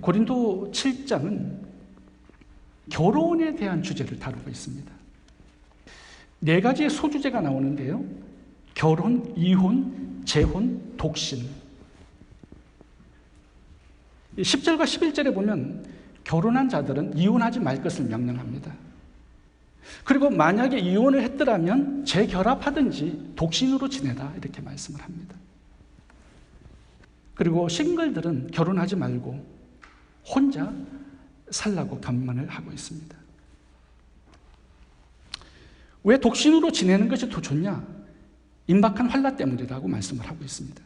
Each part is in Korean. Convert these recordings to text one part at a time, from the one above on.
고린도 7장은 결혼에 대한 주제를 다루고 있습니다. 4가지의 소주제가 나오는데요. 결혼, 이혼, 재혼, 독신. 10절과 11절에 보면 결혼한 자들은 이혼하지 말 것을 명령합니다. 그리고 만약에 이혼을 했더라면 재결합하든지 독신으로 지내라 이렇게 말씀을 합니다. 그리고 싱글들은 결혼하지 말고 혼자 살라고 권면을 하고 있습니다. 왜 독신으로 지내는 것이 더 좋냐? 임박한 환난 때문이라고 말씀을 하고 있습니다.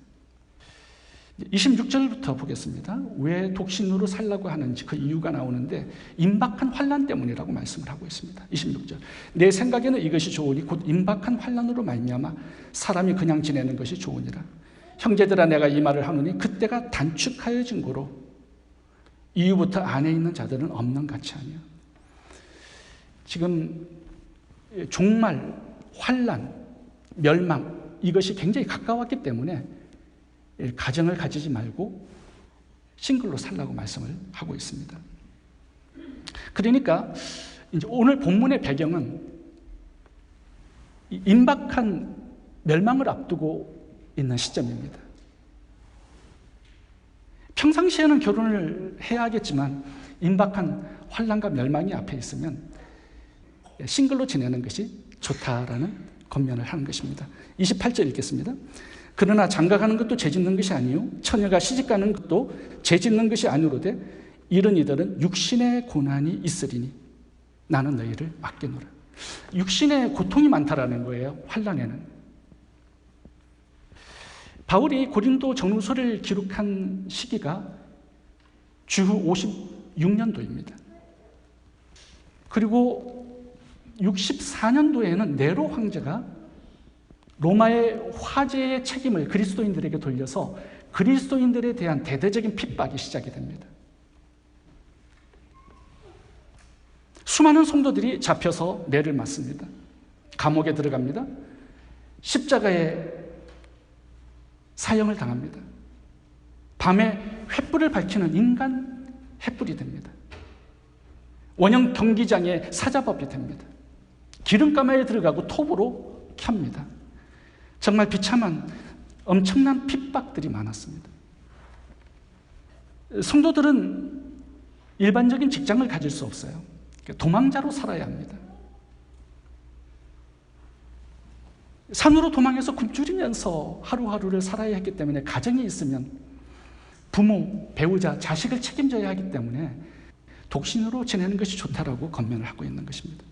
26절부터 보겠습니다. 왜 독신으로 살라고 하는지 그 이유가 나오는데 임박한 환난 때문이라고 말씀을 하고 있습니다. 26절. 내 생각에는 이것이 좋으니 곧 임박한 환난으로 말미암아 사람이 그냥 지내는 것이 좋으니라. 형제들아 내가 이 말을 하노니 그때가 단축하여진 고로 이후부터 안에 있는 자들은 없는 같이 하며. 지금 종말, 환난, 멸망 이것이 굉장히 가까웠기 때문에 가정을 가지지 말고 싱글로 살라고 말씀을 하고 있습니다. 그러니까 이제 오늘 본문의 배경은 임박한 멸망을 앞두고 있는 시점입니다. 평상시에는 결혼을 해야 하겠지만 임박한 환난과 멸망이 앞에 있으면 싱글로 지내는 것이 좋다라는 권면을 하는 것입니다. 28절 읽겠습니다. 그러나 장가가는 것도 죄짓는 것이 아니요 처녀가 시집가는 것도 죄짓는 것이 아니로되 이런 이들은 육신의 고난이 있으리니 나는 너희를 맡기노라. 육신의 고통이 많다라는 거예요. 환난에는. 바울이 고린도 정서를 기록한 시기가 주후 56년도입니다. 그리고 64년도에는 네로 황제가 로마의 화제의 책임을 그리스도인들에게 돌려서 그리스도인들에 대한 대대적인 핍박이 시작이 됩니다. 수많은 성도들이 잡혀서 매를 맞습니다. 감옥에 들어갑니다. 십자가에 사형을 당합니다. 밤에 횃불을 밝히는 인간 횃불이 됩니다. 원형 경기장에 사자법이 됩니다. 기름가마에 들어가고 톱으로 켭니다. 정말 비참한 엄청난 핍박들이 많았습니다. 성도들은 일반적인 직장을 가질 수 없어요. 도망자로 살아야 합니다. 산으로 도망해서 굶주리면서 하루하루를 살아야 했기 때문에 가정이 있으면 부모, 배우자, 자식을 책임져야 하기 때문에 독신으로 지내는 것이 좋다라고 권면을 하고 있는 것입니다.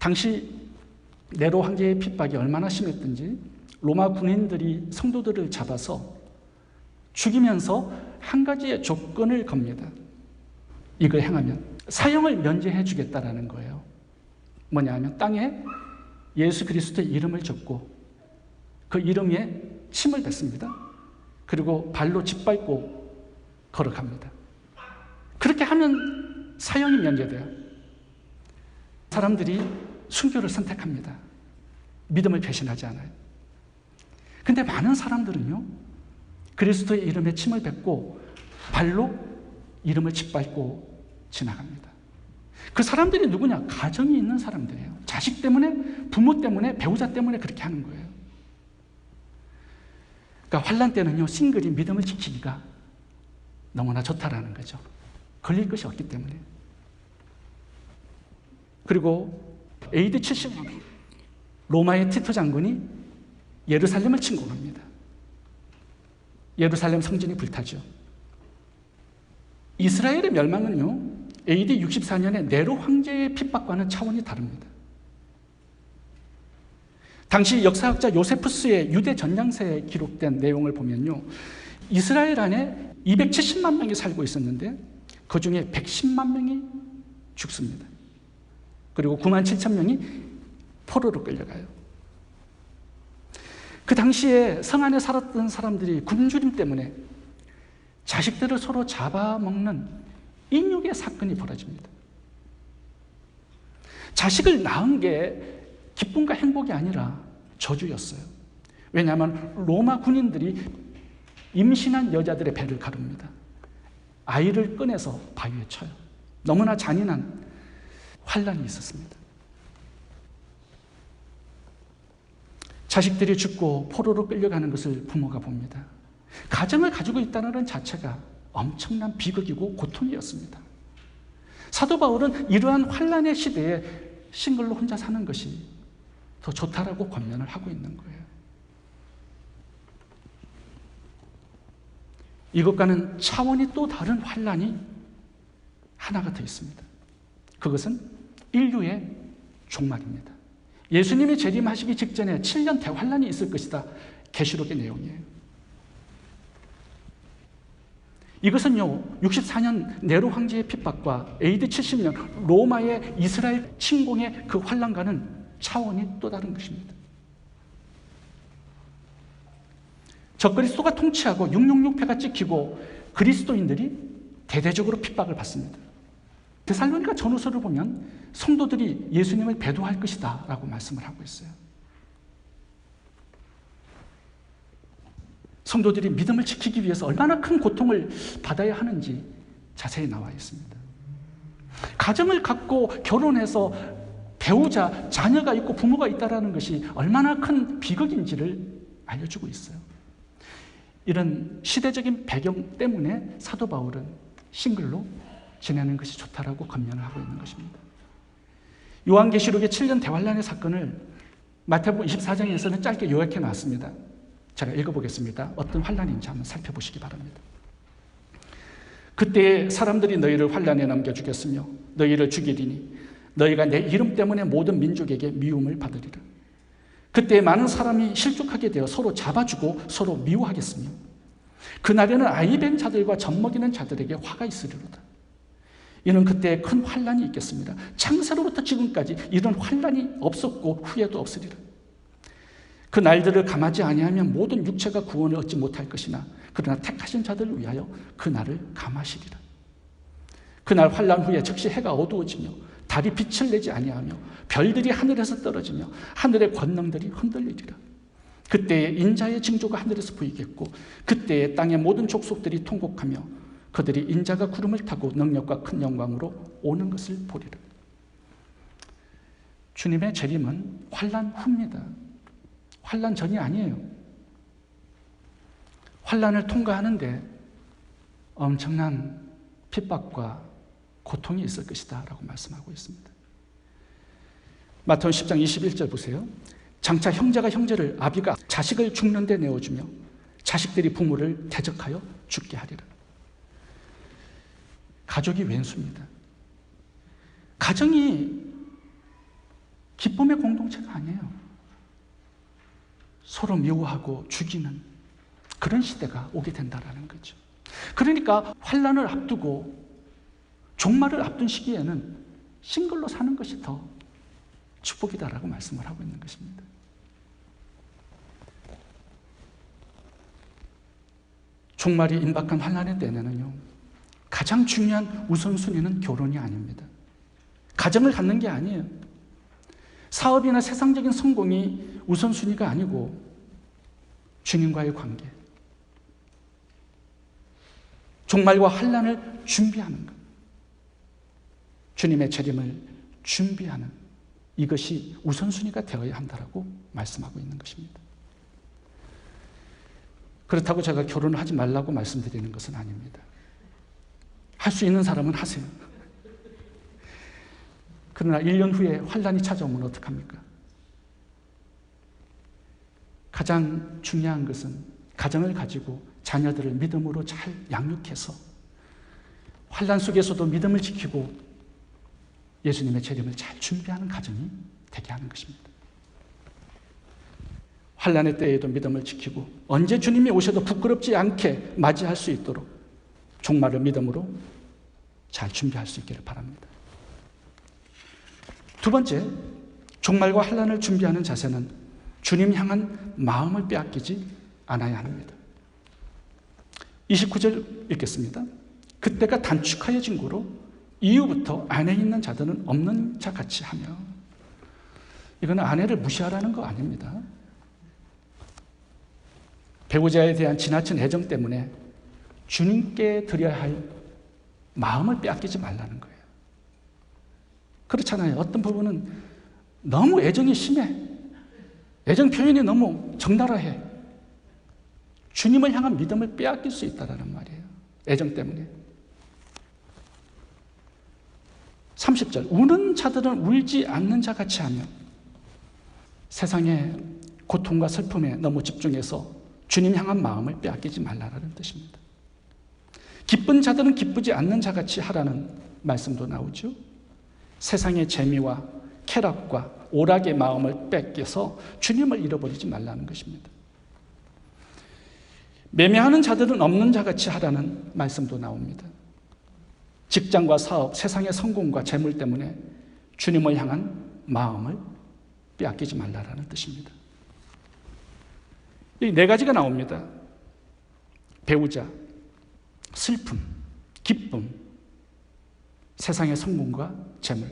당시 네로 황제의 핍박이 얼마나 심했든지 로마 군인들이 성도들을 잡아서 죽이면서 한 가지의 조건을 겁니다. 이걸 행하면 사형을 면제해 주겠다라는 거예요. 뭐냐 하면 땅에 예수 그리스도의 이름을 적고 그 이름 위에 침을 뱉습니다. 그리고 발로 짓밟고 걸어갑니다. 그렇게 하면 사형이 면제돼요. 사람들이 순교를 선택합니다. 믿음을 배신하지 않아요. 근데 많은 사람들은요, 그리스도의 이름에 침을 뱉고 발로 이름을 짓밟고 지나갑니다. 그 사람들이 누구냐? 가정이 있는 사람들이에요. 자식 때문에, 부모 때문에, 배우자 때문에 그렇게 하는 거예요. 그러니까 환난 때는요, 싱글이 믿음을 지키기가 너무나 좋다라는 거죠. 걸릴 것이 없기 때문에. 그리고 AD 70년 로마의 티토 장군이 예루살렘을 침공합니다. 예루살렘 성전이 불타죠. 이스라엘의 멸망은요, AD 64년에 네로 황제의 핍박과는 차원이 다릅니다. 당시 역사학자 요세푸스의 유대 전량세에 기록된 내용을 보면요, 이스라엘 안에 270만 명이 살고 있었는데 그 중에 110만 명이 죽습니다. 그리고 9만 7천 명이 포로로 끌려가요. 그 당시에 성 안에 살았던 사람들이 굶주림 때문에 자식들을 서로 잡아먹는 인육의 사건이 벌어집니다. 자식을 낳은 게 기쁨과 행복이 아니라 저주였어요. 왜냐하면 로마 군인들이 임신한 여자들의 배를 가릅니다. 아이를 꺼내서 바위에 쳐요. 너무나 잔인한 환난이 있었습니다. 자식들이 죽고 포로로 끌려가는 것을 부모가 봅니다. 가정을 가지고 있다는 것 자체가 엄청난 비극이고 고통이었습니다. 사도 바울은 이러한 환난의 시대에 싱글로 혼자 사는 것이 더 좋다라고 권면을 하고 있는 거예요. 이것과는 차원이 또 다른 환난이 하나가 더 있습니다. 그것은 인류의 종말입니다. 예수님이 재림하시기 직전에 7년 대환란이 있을 것이다. 계시록의 내용이에요. 이것은요, 64년 네로 황제의 핍박과 AD 70년 로마의 이스라엘 침공의 그 환란과는 차원이 또 다른 것입니다. 적그리스도가 통치하고 666패가 찍히고 그리스도인들이 대대적으로 핍박을 받습니다. 데살로니가 전후서를 보면 성도들이 예수님을 배도할 것이다 라고 말씀을 하고 있어요. 성도들이 믿음을 지키기 위해서 얼마나 큰 고통을 받아야 하는지 자세히 나와 있습니다. 가정을 갖고 결혼해서 배우자, 자녀가 있고 부모가 있다는 것이 얼마나 큰 비극인지를 알려주고 있어요. 이런 시대적인 배경 때문에 사도 바울은 싱글로 지내는 것이 좋다라고 권면을 하고 있는 것입니다. 요한계시록의 7년 대환란의 사건을 마태복음 24장에서는 짧게 요약해 놨습니다. 제가 읽어보겠습니다. 어떤 환란인지 한번 살펴보시기 바랍니다. 그때 사람들이 너희를 환란에 넘겨 주겠으며 너희를 죽이리니 너희가 내 이름 때문에 모든 민족에게 미움을 받으리라. 그때 많은 사람이 실족하게 되어 서로 잡아주고 서로 미워하겠으며 그날에는 아이 벤 자들과 젖먹이는 자들에게 화가 있으리로다. 이는 그때 큰 환란이 있겠습니다. 창세로부터 지금까지 이런 환란이 없었고 후에도 없으리라. 그 날들을 감하지 아니하면 모든 육체가 구원을 얻지 못할 것이나 그러나 택하신 자들을 위하여 그 날을 감하시리라. 그날 환란 후에 즉시 해가 어두워지며 달이 빛을 내지 아니하며 별들이 하늘에서 떨어지며 하늘의 권능들이 흔들리리라. 그때에 인자의 징조가 하늘에서 보이겠고 그때에 땅의 모든 족속들이 통곡하며 그들이 인자가 구름을 타고 능력과 큰 영광으로 오는 것을 보리라. 주님의 재림은 환란 후입니다. 환란 전이 아니에요. 환란을 통과하는데 엄청난 핍박과 고통이 있을 것이다 라고 말씀하고 있습니다. 마태복음 10장 21절 보세요. 장차 형제가 형제를, 아비가 자식을 죽는 데 내어주며 자식들이 부모를 대적하여 죽게 하리라. 가족이 왼수입니다. 가정이 기쁨의 공동체가 아니에요. 서로 미워하고 죽이는 그런 시대가 오게 된다는 거죠. 그러니까 환란을 앞두고 종말을 앞둔 시기에는 싱글로 사는 것이 더 축복이다라고 말씀을 하고 있는 것입니다. 종말이 임박한 환란의 때에는요, 가장 중요한 우선순위는 결혼이 아닙니다. 가정을 갖는 게 아니에요. 사업이나 세상적인 성공이 우선순위가 아니고 주님과의 관계, 종말과 환란을 준비하는 것, 주님의 재림을 준비하는 이것이 우선순위가 되어야 한다라고 말씀하고 있는 것입니다. 그렇다고 제가 결혼을 하지 말라고 말씀드리는 것은 아닙니다. 할 수 있는 사람은 하세요. 그러나 1년 후에 환란이 찾아오면 어떡합니까? 가장 중요한 것은 가정을 가지고 자녀들을 믿음으로 잘 양육해서 환란 속에서도 믿음을 지키고 예수님의 재림을 잘 준비하는 가정이 되게 하는 것입니다. 환란의 때에도 믿음을 지키고 언제 주님이 오셔도 부끄럽지 않게 맞이할 수 있도록 종말을 믿음으로 잘 준비할 수 있기를 바랍니다. 두 번째, 종말과 환란을 준비하는 자세는 주님 향한 마음을 빼앗기지 않아야 합니다. 29절 읽겠습니다. 그때가 단축하여진 고로 이후부터 안에 있는 자들은 없는 자 같이 하며, 이거는 아내를 무시하라는 거 아닙니다. 배우자에 대한 지나친 애정 때문에 주님께 드려야 할 마음을 빼앗기지 말라는 거예요. 그렇잖아요. 어떤 부분은 너무 애정이 심해. 애정 표현이 너무 적나라해. 주님을 향한 믿음을 빼앗길 수 있다는 말이에요. 애정 때문에. 30절, 우는 자들은 울지 않는 자 같이 하며, 세상의 고통과 슬픔에 너무 집중해서 주님 향한 마음을 빼앗기지 말라라는 뜻입니다. 기쁜 자들은 기쁘지 않는 자 같이 하라는 말씀도 나오죠. 세상의 재미와 쾌락과 오락의 마음을 뺏겨서 주님을 잃어버리지 말라는 것입니다. 매매하는 자들은 없는 자 같이 하라는 말씀도 나옵니다. 직장과 사업, 세상의 성공과 재물 때문에 주님을 향한 마음을 빼앗기지 말라라는 뜻입니다. 이 네 가지가 나옵니다. 배우자, 슬픔, 기쁨, 세상의 성공과 재물.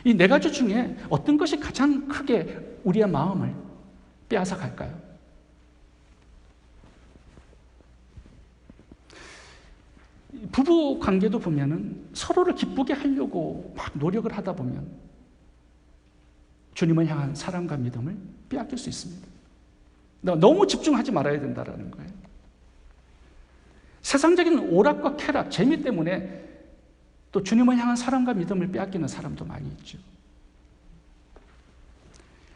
이 네 가지 중에 어떤 것이 가장 크게 우리의 마음을 빼앗아 갈까요? 부부 관계도 보면은 서로를 기쁘게 하려고 막 노력을 하다 보면 주님을 향한 사랑과 믿음을 빼앗길 수 있습니다. 너무 집중하지 말아야 된다는 거예요. 세상적인 오락과 쾌락, 재미 때문에 또 주님을 향한 사랑과 믿음을 빼앗기는 사람도 많이 있죠.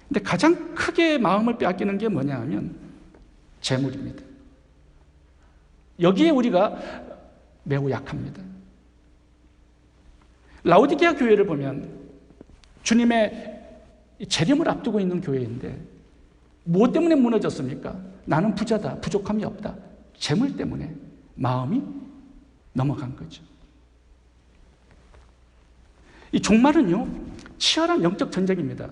근데 가장 크게 마음을 빼앗기는 게 뭐냐 하면 재물입니다. 여기에 우리가 매우 약합니다. 라오디게아 교회를 보면 주님의 재림을 앞두고 있는 교회인데 무엇 때문에 무너졌습니까? 나는 부자다, 부족함이 없다. 재물 때문에 마음이 넘어간 거죠. 이 종말은요, 치열한 영적 전쟁입니다.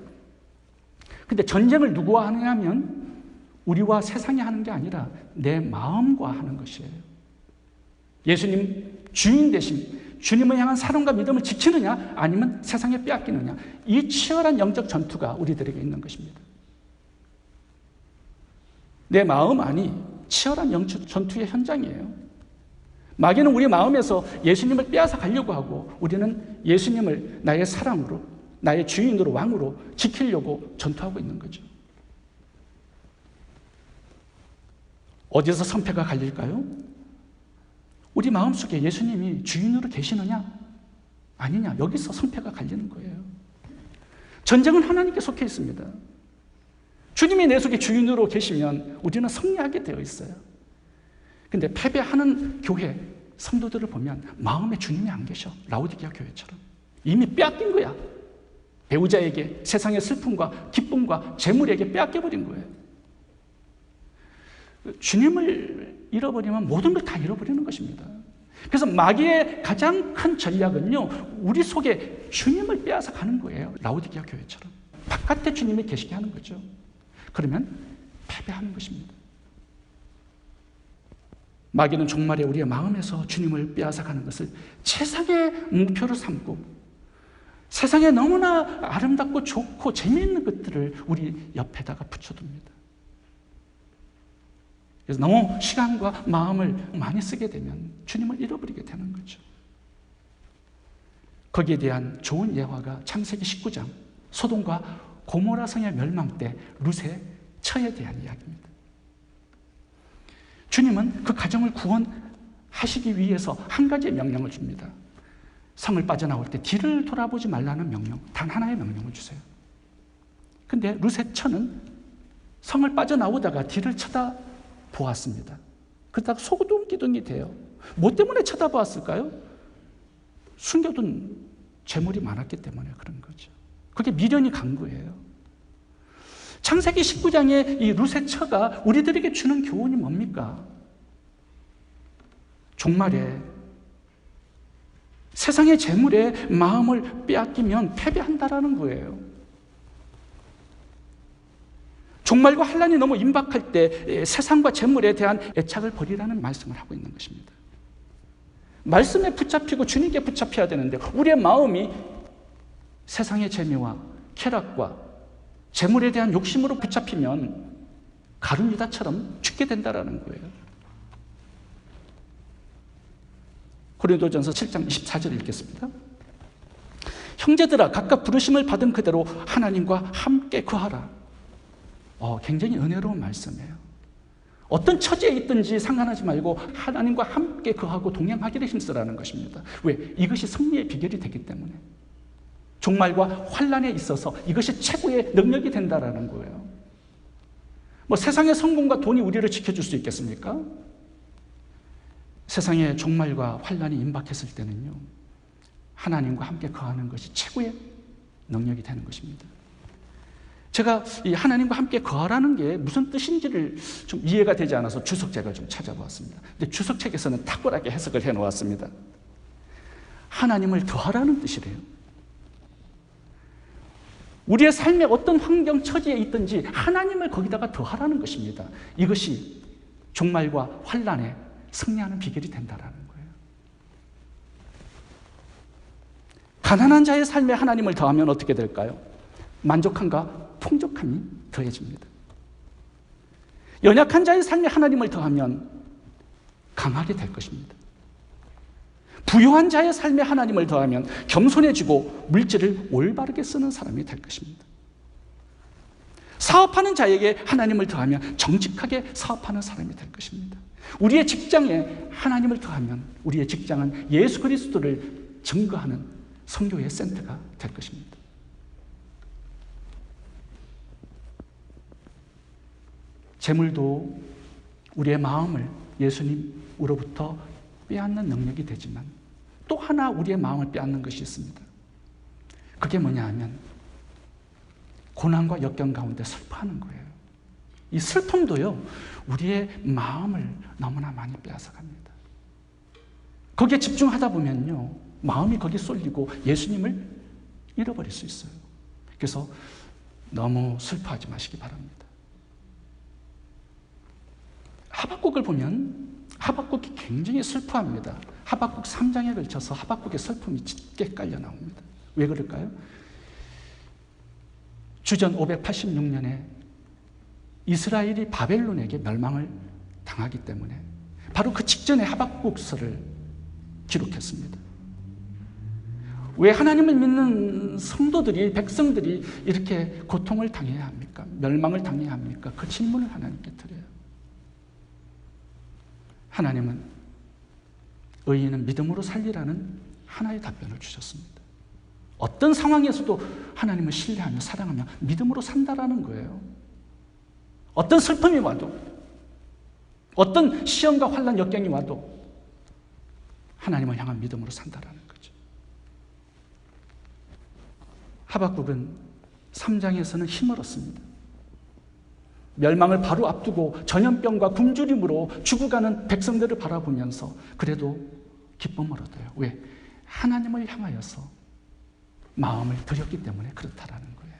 근데 전쟁을 누구와 하느냐 하면 우리와 세상이 하는 게 아니라 내 마음과 하는 것이에요. 예수님 주인 대신 주님을 향한 사랑과 믿음을 지키느냐 아니면 세상에 빼앗기느냐, 이 치열한 영적 전투가 우리들에게 있는 것입니다. 내 마음 안이 치열한 영적 전투의 현장이에요. 마귀는 우리 마음에서 예수님을 빼앗아 가려고 하고 우리는 예수님을 나의 사랑으로, 나의 주인으로, 왕으로 지키려고 전투하고 있는 거죠. 어디서 성패가 갈릴까요? 우리 마음속에 예수님이 주인으로 계시느냐 아니냐, 여기서 성패가 갈리는 거예요. 전쟁은 하나님께 속해 있습니다. 주님이 내 속에 주인으로 계시면 우리는 승리하게 되어 있어요. 근데 패배하는 교회 성도들을 보면 마음에 주님이 안 계셔. 라오디게아 교회처럼 이미 빼앗긴 거야. 배우자에게, 세상의 슬픔과 기쁨과 재물에게 빼앗겨버린 거예요. 주님을 잃어버리면 모든 걸 다 잃어버리는 것입니다. 그래서 마귀의 가장 큰 전략은요, 우리 속에 주님을 빼앗아 가는 거예요. 라오디게아 교회처럼 바깥에 주님이 계시게 하는 거죠. 그러면 패배하는 것입니다. 마귀는 종말에 우리의 마음에서 주님을 빼앗아 가는 것을 세상의 목표로 삼고 세상에 너무나 아름답고 좋고 재미있는 것들을 우리 옆에다가 붙여둡니다. 그래서 너무 시간과 마음을 많이 쓰게 되면 주님을 잃어버리게 되는 거죠. 거기에 대한 좋은 예화가 창세기 19장 소돔과 고모라 성의 멸망 때 룻의 처에 대한 이야기입니다. 주님은 그 가정을 구원하시기 위해서 한 가지의 명령을 줍니다. 성을 빠져나올 때 뒤를 돌아보지 말라는 명령, 단 하나의 명령을 주세요. 근데 룻의 처는 성을 빠져나오다가 뒤를 쳐다보았습니다. 그러다가 소동기둥이 돼요. 뭐 때문에 쳐다보았을까요? 숨겨둔 재물이 많았기 때문에 그런 거죠. 그게 미련이 간 거예요. 창세기 19장의 이 룻의 처가 우리들에게 주는 교훈이 뭡니까? 종말에 세상의 재물에 마음을 빼앗기면 패배한다라는 거예요. 종말과 환난이 너무 임박할 때 세상과 재물에 대한 애착을 버리라는 말씀을 하고 있는 것입니다. 말씀에 붙잡히고 주님께 붙잡혀야 되는데 우리의 마음이 세상의 재미와 쾌락과 재물에 대한 욕심으로 붙잡히면 가룟 유다처럼 죽게 된다라는 거예요. 고린도전서 7장 24절 읽겠습니다. 형제들아 각각 부르심을 받은 그대로 하나님과 함께 거하라. 굉장히 은혜로운 말씀이에요. 어떤 처지에 있든지 상관하지 말고 하나님과 함께 거하고 동행하기를 힘쓰라는 것입니다. 왜? 이것이 승리의 비결이 되기 때문에. 종말과 환난에 있어서 이것이 최고의 능력이 된다라는 거예요. 세상의 성공과 돈이 우리를 지켜줄 수 있겠습니까? 세상의 종말과 환난이 임박했을 때는요, 하나님과 함께 거하는 것이 최고의 능력이 되는 것입니다. 제가 이 하나님과 함께 거하라는 게 무슨 뜻인지를 좀 이해가 되지 않아서 주석책을 좀 찾아보았습니다. 근데 주석책에서는 탁월하게 해석을 해놓았습니다. 하나님을 더하라는 뜻이래요. 우리의 삶의 어떤 환경, 처지에 있든지 하나님을 거기다가 더하라는 것입니다. 이것이 종말과 환난에 승리하는 비결이 된다라는 거예요. 가난한 자의 삶에 하나님을 더하면 어떻게 될까요? 만족함과 풍족함이 더해집니다. 연약한 자의 삶에 하나님을 더하면 강하게 될 것입니다. 부유한 자의 삶에 하나님을 더하면 겸손해지고 물질을 올바르게 쓰는 사람이 될 것입니다. 사업하는 자에게 하나님을 더하면 정직하게 사업하는 사람이 될 것입니다. 우리의 직장에 하나님을 더하면 우리의 직장은 예수 그리스도를 증거하는 선교의 센터가 될 것입니다. 재물도 우리의 마음을 예수님으로부터 빼앗는 능력이 되지만 또 하나 우리의 마음을 빼앗는 것이 있습니다. 그게 뭐냐 하면 고난과 역경 가운데 슬퍼하는 거예요. 이 슬픔도요, 우리의 마음을 너무나 많이 빼앗아갑니다. 거기에 집중하다 보면요, 마음이 거기에 쏠리고 예수님을 잃어버릴 수 있어요. 그래서 너무 슬퍼하지 마시기 바랍니다. 하박국을 보면 하박국이 굉장히 슬퍼합니다. 하박국 3장에 걸쳐서 하박국의 슬픔이 짙게 깔려 나옵니다. 왜 그럴까요? 주전 586년에 이스라엘이 바벨론에게 멸망을 당하기 때문에 바로 그 직전에 하박국서를 기록했습니다. 왜 하나님을 믿는 성도들이, 백성들이 이렇게 고통을 당해야 합니까? 멸망을 당해야 합니까? 그 질문을 하나님께 드려요. 하나님은 의인은 믿음으로 살리라는 하나의 답변을 주셨습니다. 어떤 상황에서도 하나님을 신뢰하며 사랑하며 믿음으로 산다라는 거예요. 어떤 슬픔이 와도, 어떤 시험과 환난, 역경이 와도 하나님을 향한 믿음으로 산다라는 거죠. 하박국은 3장에서는 힘을 얻습니다. 멸망을 바로 앞두고 전염병과 굶주림으로 죽어가는 백성들을 바라보면서 그래도 기쁨을 얻어요. 왜? 하나님을 향하여서 마음을 드렸기 때문에 그렇다라는 거예요.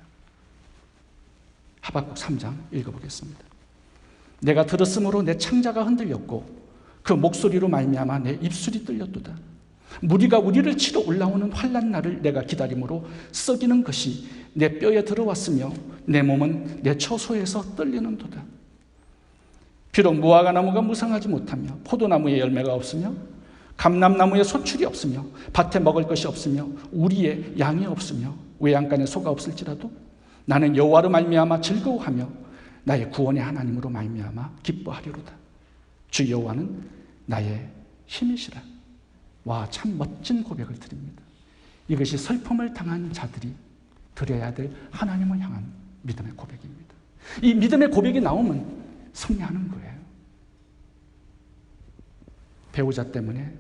하박국 3장 읽어보겠습니다. 내가 들었으므로 내 창자가 흔들렸고 그 목소리로 말미암아 내 입술이 떨렸도다. 무리가 우리를 치러 올라오는 환난 날을 내가 기다림으로 썩이는 것이 내 뼈에 들어왔으며 내 몸은 내 처소에서 떨리는도다. 비록 무화과나무가 무성하지 못하며 포도나무에 열매가 없으며 감람나무에 소출이 없으며 밭에 먹을 것이 없으며 우리의 양이 없으며 외양간에 소가 없을지라도 나는 여호와로 말미암아 즐거워하며 나의 구원의 하나님으로 말미암아 기뻐하리로다. 주 여호와는 나의 힘이시라. 와, 참 멋진 고백을 드립니다. 이것이 슬픔을 당한 자들이 드려야 될 하나님을 향한 믿음의 고백입니다. 이 믿음의 고백이 나오면 승리하는 거예요. 배우자 때문에,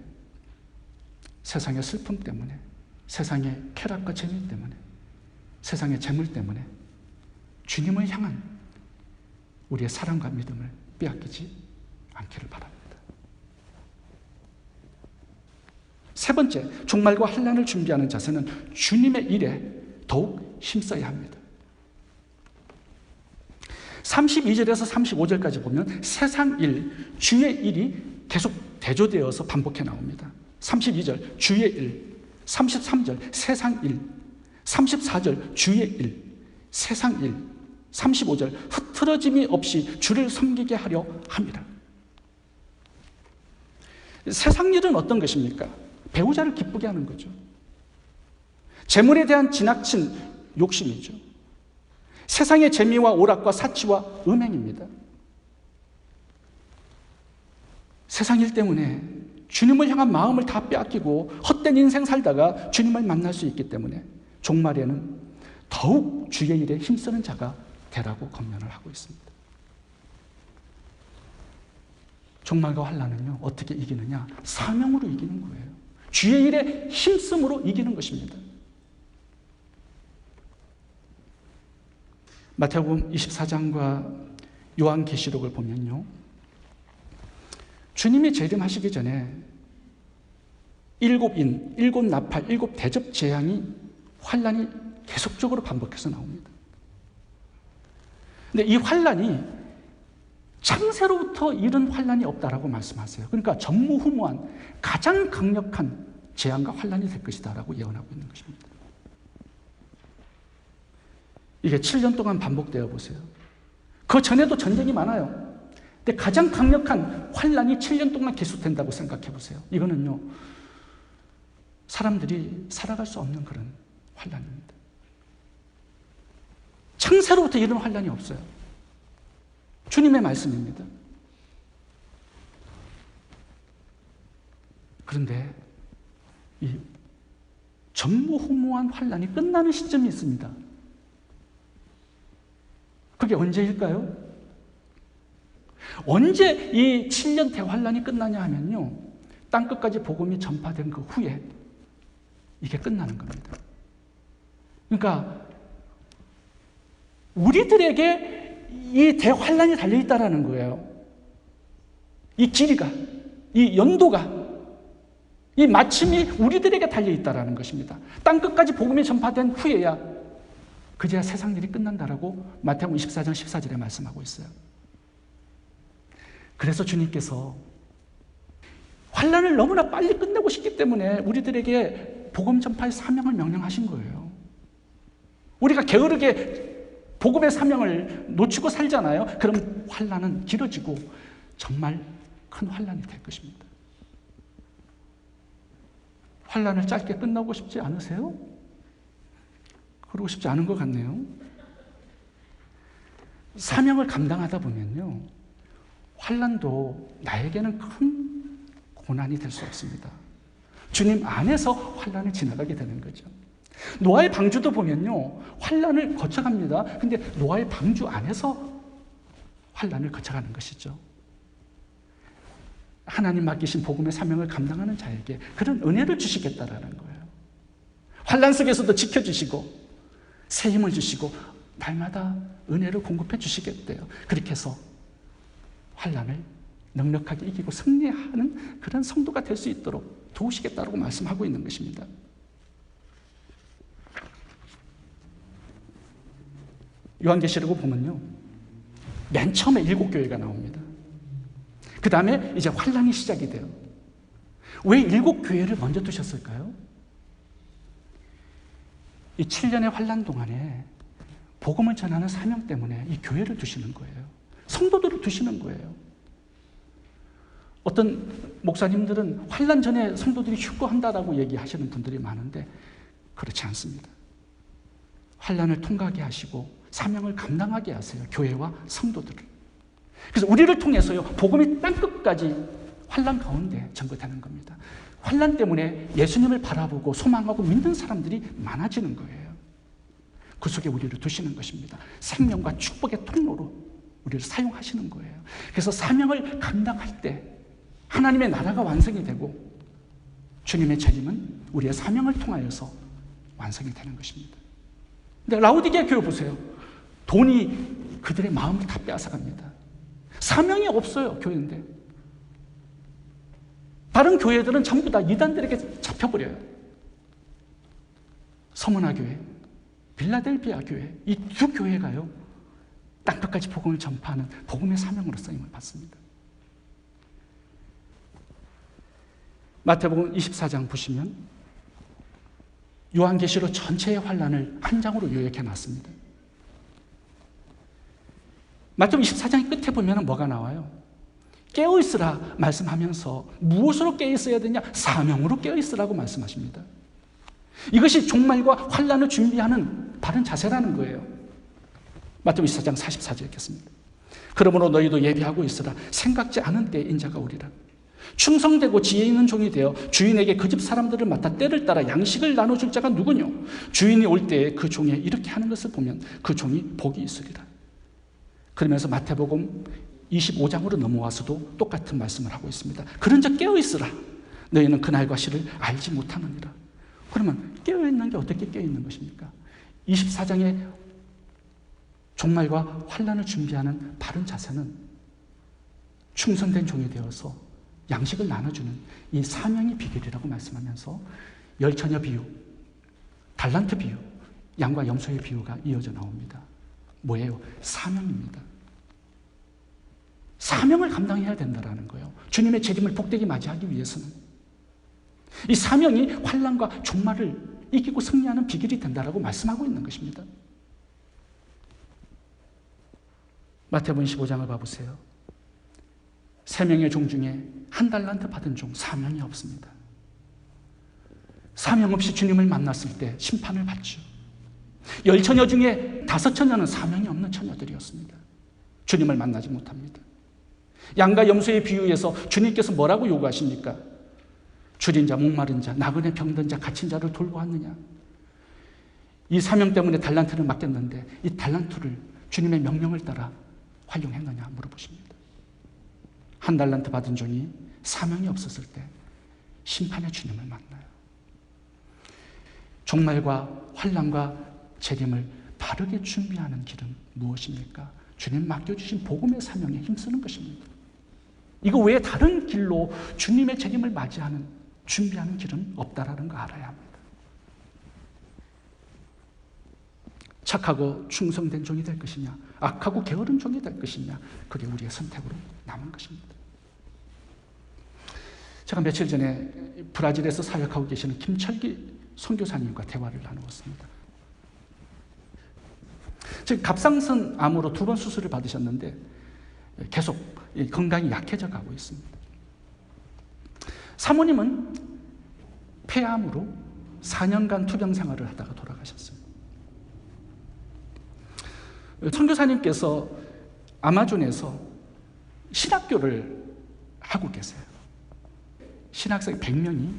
세상의 슬픔 때문에, 세상의 쾌락과 재미 때문에, 세상의 재물 때문에 주님을 향한 우리의 사랑과 믿음을 빼앗기지 않기를 바랍니다. 세 번째, 종말과 환난을 준비하는 자세는 주님의 일에 더욱 힘써야 합니다. 32절에서 35절까지 보면 세상 일, 주의 일이 계속 대조되어서 반복해 나옵니다. 32절 주의 일, 33절 세상 일, 34절 주의 일, 세상 일, 35절 흐트러짐이 없이 주를 섬기게 하려 함이라. 세상 일은 어떤 것입니까? 배우자를 기쁘게 하는 거죠. 재물에 대한 지나친 욕심이죠. 세상의 재미와 오락과 사치와 음행입니다. 세상 일 때문에 주님을 향한 마음을 다 빼앗기고 헛된 인생 살다가 주님을 만날 수 있기 때문에 종말에는 더욱 주의 일에 힘쓰는 자가 되라고 권면을 하고 있습니다. 종말과 환난은요, 어떻게 이기느냐? 사명으로 이기는 거예요. 주의 일에 힘씀으로 이기는 것입니다. 마태복음 24장과 요한계시록을 보면요, 주님이 재림하시기 전에 7인, 7나팔, 7대접 재앙이 환난이 계속적으로 반복해서 나옵니다. 근데 이 환난이 창세로부터 이런 환난이 없다라고 말씀하세요. 그러니까 전무후무한 가장 강력한 재앙과 환난이 될 것이다라고 예언하고 있는 것입니다. 이게 7년 동안 반복되어 보세요. 그 전에도 전쟁이 많아요. 근데 가장 강력한 환난이 7년 동안 계속된다고 생각해 보세요. 이거는요, 사람들이 살아갈 수 없는 그런 환난입니다. 창세로부터 이런 환난이 없어요. 주님의 말씀입니다. 그런데 이 전무후무한 환난이 끝나는 시점이 있습니다. 그게 언제일까요? 언제 이 7년 대환란이 끝나냐 하면요, 땅끝까지 복음이 전파된 그 후에 이게 끝나는 겁니다. 그러니까 우리들에게 이 대환란이 달려있다라는 거예요. 이 길이가, 이 연도가, 이 마침이 우리들에게 달려있다라는 것입니다. 땅끝까지 복음이 전파된 후에야 그제야 세상 일이 끝난다라고 마태복음 24장 14절에 말씀하고 있어요. 그래서 주님께서 환난을 너무나 빨리 끝내고 싶기 때문에 우리들에게 복음 전파의 사명을 명령하신 거예요. 우리가 게으르게 복음의 사명을 놓치고 살잖아요. 그럼 환난은 길어지고 정말 큰 환난이 될 것입니다. 환난을 짧게 끝나고 싶지 않으세요? 그러고 싶지 않은 것 같네요. 사명을 감당하다 보면요, 환난도 나에게는 큰 고난이 될 수 없습니다. 주님 안에서 환난을 지나가게 되는 거죠. 노아의 방주도 보면요, 환난을 거쳐갑니다. 근데 노아의 방주 안에서 환난을 거쳐가는 것이죠. 하나님 맡기신 복음의 사명을 감당하는 자에게 그런 은혜를 주시겠다라는 거예요. 환난 속에서도 지켜주시고 새 힘을 주시고 날마다 은혜를 공급해 주시겠대요. 그렇게 해서 환난을 넉넉하게 이기고 승리하는 그런 성도가 될 수 있도록 도우시겠다고 말씀하고 있는 것입니다. 요한계시록을 보면요, 맨 처음에 7교회가 나옵니다. 그 다음에 이제 환난이 시작이 돼요. 왜 7교회를 먼저 두셨을까요? 이 7년의 환난 동안에 복음을 전하는 사명 때문에 이 교회를 두시는 거예요. 성도들을 두시는 거예요. 어떤 목사님들은 환난 전에 성도들이 휴거한다라고 얘기하시는 분들이 많은데 그렇지 않습니다. 환난을 통과하게 하시고 사명을 감당하게 하세요. 교회와 성도들을. 그래서 우리를 통해서요, 복음이 땅끝까지 환난 가운데 전거되는 겁니다. 환난 때문에 예수님을 바라보고 소망하고 믿는 사람들이 많아지는 거예요. 그 속에 우리를 두시는 것입니다. 생명과 축복의 통로로 우리를 사용하시는 거예요. 그래서 사명을 감당할 때 하나님의 나라가 완성이 되고 주님의 재림은 우리의 사명을 통하여서 완성이 되는 것입니다. 근데 라오디게아 교회 보세요. 돈이 그들의 마음을 다 빼앗아갑니다. 사명이 없어요, 교회인데. 다른 교회들은 전부 다 이단들에게 잡혀버려요. 서문화 교회, 빌라델비아 교회, 이 두 교회가요, 땅끝까지 복음을 전파하는 복음의 사명으로 쓰임을 받습니다. 마태복음 24장 보시면 요한계시록 전체의 환난을 한 장으로 요약해 놨습니다. 마태복음 24장 끝에 보면 뭐가 나와요? 깨어있으라 말씀하면서 무엇으로 깨어있어야 되냐? 사명으로 깨어있으라고 말씀하십니다. 이것이 종말과 환난을 준비하는 바른 자세라는 거예요. 마태복음 24장 44절 읽겠습니다. 그러므로 너희도 예비하고 있으라. 생각지 않은 때에 인자가 오리라. 충성되고 지혜 있는 종이 되어 주인에게 그 집 사람들을 맡아 때를 따라 양식을 나눠줄 자가 누구뇨? 주인이 올 때에 그 종이 이렇게 하는 것을 보면 그 종이 복이 있으리라. 그러면서 마태복음 25장으로 넘어와서도 똑같은 말씀을 하고 있습니다. 그런즉 깨어있으라. 너희는 그날과 시를 알지 못하느니라. 그러면 깨어있는 게 어떻게 깨어있는 것입니까? 24장의 종말과 환난을 준비하는 바른 자세는 충성된 종이 되어서 양식을 나눠주는 이 사명의 비결이라고 말씀하면서 열처녀 비유, 달란트 비유, 양과 염소의 비유가 이어져 나옵니다. 뭐예요? 사명입니다. 사명을 감당해야 된다는 거예요. 주님의 재림을 복되게 맞이하기 위해서는 이 사명이 환난과 종말을 이기고 승리하는 비결이 된다라고 말씀하고 있는 것입니다. 마태복음 15장을 봐보세요. 3명의 종 중에 한 달란트 받은 종 4명이 없습니다. 사명 없이 주님을 만났을 때 심판을 받죠. 10처녀 중에 5처녀는 사명이 없는 처녀들이었습니다. 주님을 만나지 못합니다. 양과 염소의 비유에서 주님께서 뭐라고 요구하십니까? 줄인 자, 목마른 자, 나그네 병든 자, 갇힌 자를 돌보 왔느냐? 이 사명 때문에 달란트를 맡겼는데 이 달란트를 주님의 명령을 따라 활용했느냐 물어보십니다. 한 달란트 받은 종이 사명이 없었을 때 심판의 주님을 만나요. 종말과 환난과 재림을 바르게 준비하는 길은 무엇입니까? 주님 맡겨주신 복음의 사명에 힘쓰는 것입니다. 이거 외에 다른 길로 주님의 재림을 맞이하는 준비하는 길은 없다라는 거 알아야 합니다. 착하고 충성된 종이 될 것이냐, 악하고 게으른 종이 될 것이냐, 그게 우리의 선택으로 남은 것입니다. 제가 며칠 전에 브라질에서 사역하고 계시는 김철기 선교사님과 대화를 나누었습니다. 지금 갑상선 암으로 2번 수술을 받으셨는데 계속 건강이 약해져 가고 있습니다. 사모님은 폐암으로 4년간 투병 생활을 하다가 돌아가셨어요. 선교사님께서 아마존에서 신학교를 하고 계세요. 신학생 100명이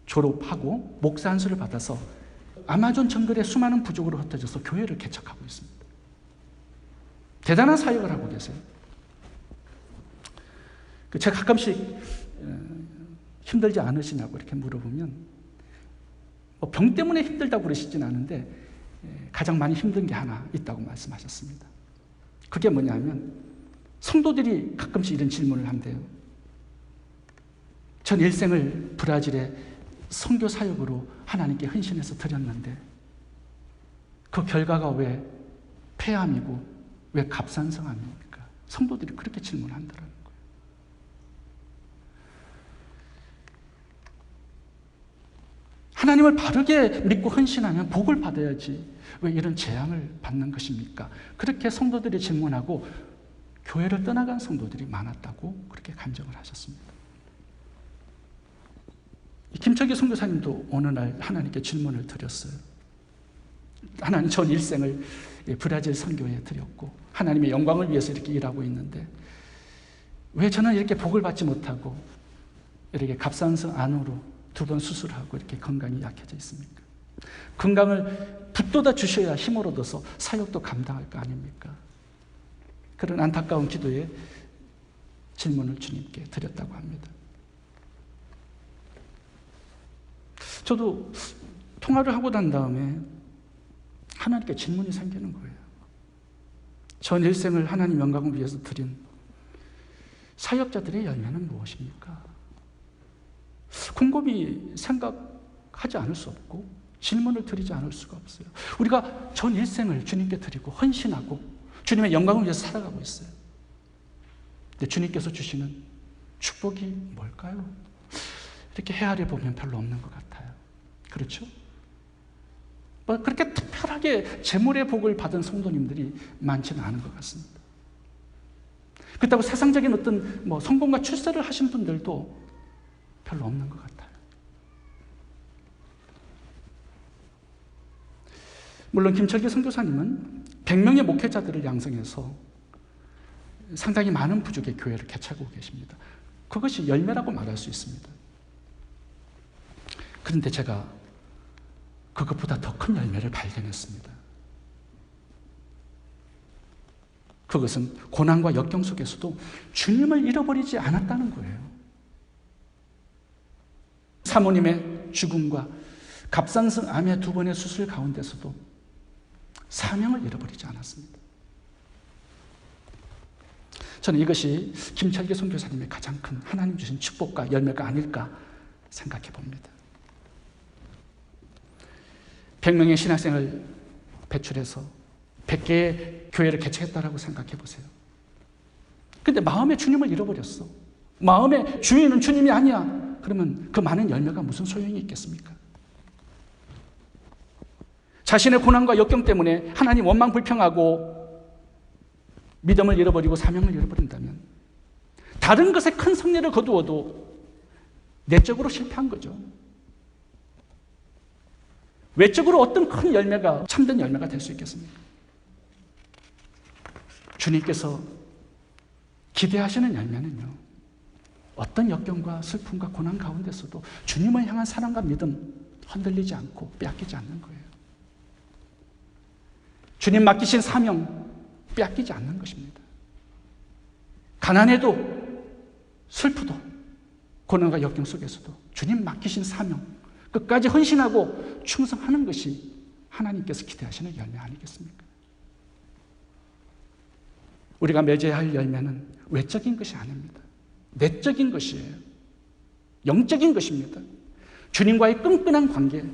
졸업하고 목사 안수를 받아서 아마존 정글의 수많은 부족으로 흩어져서 교회를 개척하고 있습니다. 대단한 사역을 하고 계세요. 제가 가끔씩 힘들지 않으시냐고 이렇게 물어보면 병 때문에 힘들다고 그러시진 않은데 가장 많이 힘든 게 하나 있다고 말씀하셨습니다. 그게 뭐냐면 성도들이 가끔씩 이런 질문을 한대요. 전 일생을 브라질의 선교 사역으로 하나님께 헌신해서 드렸는데 그 결과가 왜 폐암이고 왜 갑상선암입니까? 성도들이 그렇게 질문한다는 거예요. 하나님을 바르게 믿고 헌신하면 복을 받아야지 왜 이런 재앙을 받는 것입니까? 그렇게 성도들이 질문하고 교회를 떠나간 성도들이 많았다고 그렇게 간증을 하셨습니다. 김철기 선교사님도 어느 날 하나님께 질문을 드렸어요. 하나님, 전 일생을 브라질 선교에 드렸고 하나님의 영광을 위해서 이렇게 일하고 있는데 왜 저는 이렇게 복을 받지 못하고 이렇게 갑상선 안으로 2번 수술하고 이렇게 건강이 약해져 있습니까? 건강을 붙돋아 주셔야 힘을 얻어서 사역도 감당할 거 아닙니까? 그런 안타까운 기도에 질문을 주님께 드렸다고 합니다. 저도 통화를 하고 난 다음에 하나님께 질문이 생기는 거예요. 전 일생을 하나님 영광을 위해서 드린 사역자들의 열매는 무엇입니까? 곰곰이 생각하지 않을 수 없고 질문을 드리지 않을 수가 없어요. 우리가 전 일생을 주님께 드리고 헌신하고 주님의 영광을 위해서 살아가고 있어요. 근데 주님께서 주시는 축복이 뭘까요? 이렇게 헤아려 보면 별로 없는 것 같아요. 그렇죠? 뭐 그렇게 특별하게 재물의 복을 받은 성도님들이 많지는 않은 것 같습니다. 그렇다고 세상적인 어떤 뭐 성공과 출세를 하신 분들도 별로 없는 것 같아요. 물론 김철기 선교사님은 100명의 목회자들을 양성해서 상당히 많은 부족의 교회를 개최하고 계십니다. 그것이 열매라고 말할 수 있습니다. 그런데 제가 그것보다 더 큰 열매를 발견했습니다. 그것은 고난과 역경 속에서도 주님을 잃어버리지 않았다는 거예요. 사모님의 죽음과 갑상선 암의 2번의 수술 가운데서도 사명을 잃어버리지 않았습니다. 저는 이것이 김철기 선교사님의 가장 큰 하나님 주신 축복과 열매가 아닐까 생각해 봅니다. 100명의 신학생을 배출해서 100개의 교회를 개최했다라고 생각해 보세요. 근데 마음의 주님을 잃어버렸어. 마음의 주인은 주님이 아니야. 그러면 그 많은 열매가 무슨 소용이 있겠습니까? 자신의 고난과 역경 때문에 하나님 원망 불평하고 믿음을 잃어버리고 사명을 잃어버린다면 다른 것에 큰 승리를 거두어도 내적으로 실패한 거죠. 외적으로 어떤 큰 열매가 참된 열매가 될 수 있겠습니까? 주님께서 기대하시는 열매는요, 어떤 역경과 슬픔과 고난 가운데서도 주님을 향한 사랑과 믿음 흔들리지 않고 빼앗기지 않는 거예요. 주님 맡기신 사명 빼앗기지 않는 것입니다. 가난해도 슬프도 고난과 역경 속에서도 주님 맡기신 사명 끝까지 헌신하고 충성하는 것이 하나님께서 기대하시는 열매 아니겠습니까? 우리가 맺어야 할 열매는 외적인 것이 아닙니다. 내적인 것이에요. 영적인 것입니다. 주님과의 끈끈한 관계,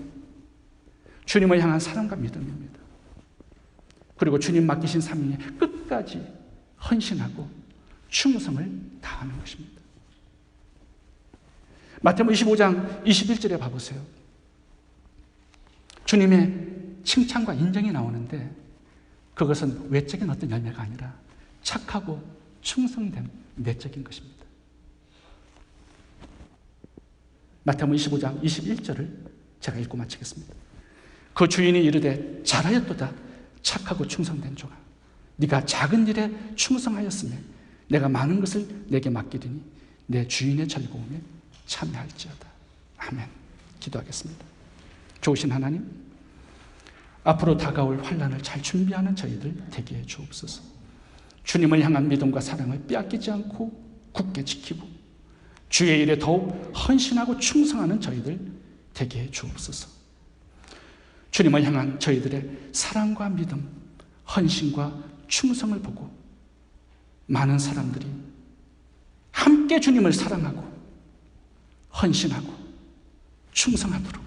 주님을 향한 사랑과 믿음입니다. 그리고 주님 맡기신 사명에 끝까지 헌신하고 충성을 다하는 것입니다. 마태복음 25장 21절에 봐보세요. 주님의 칭찬과 인정이 나오는데 그것은 외적인 어떤 열매가 아니라 착하고 충성된 내적인 것입니다. 마태복음 25장 21절을 제가 읽고 마치겠습니다. 그 주인이 이르되 잘하였도다 착하고 충성된 종아 네가 작은 일에 충성하였으며 내가 많은 것을 내게 맡기리니 내 주인의 즐거움에 참여할지어다. 아멘. 기도하겠습니다. 좋으신 하나님, 앞으로 다가올 환난을 잘 준비하는 저희들 되게 해 주옵소서. 주님을 향한 믿음과 사랑을 빼앗기지 않고 굳게 지키고 주의 일에 더욱 헌신하고 충성하는 저희들 되게 해 주옵소서. 주님을 향한 저희들의 사랑과 믿음, 헌신과 충성을 보고 많은 사람들이 함께 주님을 사랑하고 헌신하고 충성하도록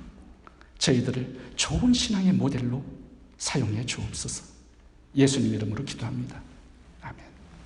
저희들을 좋은 신앙의 모델로 사용해 주옵소서. 예수님 이름으로 기도합니다.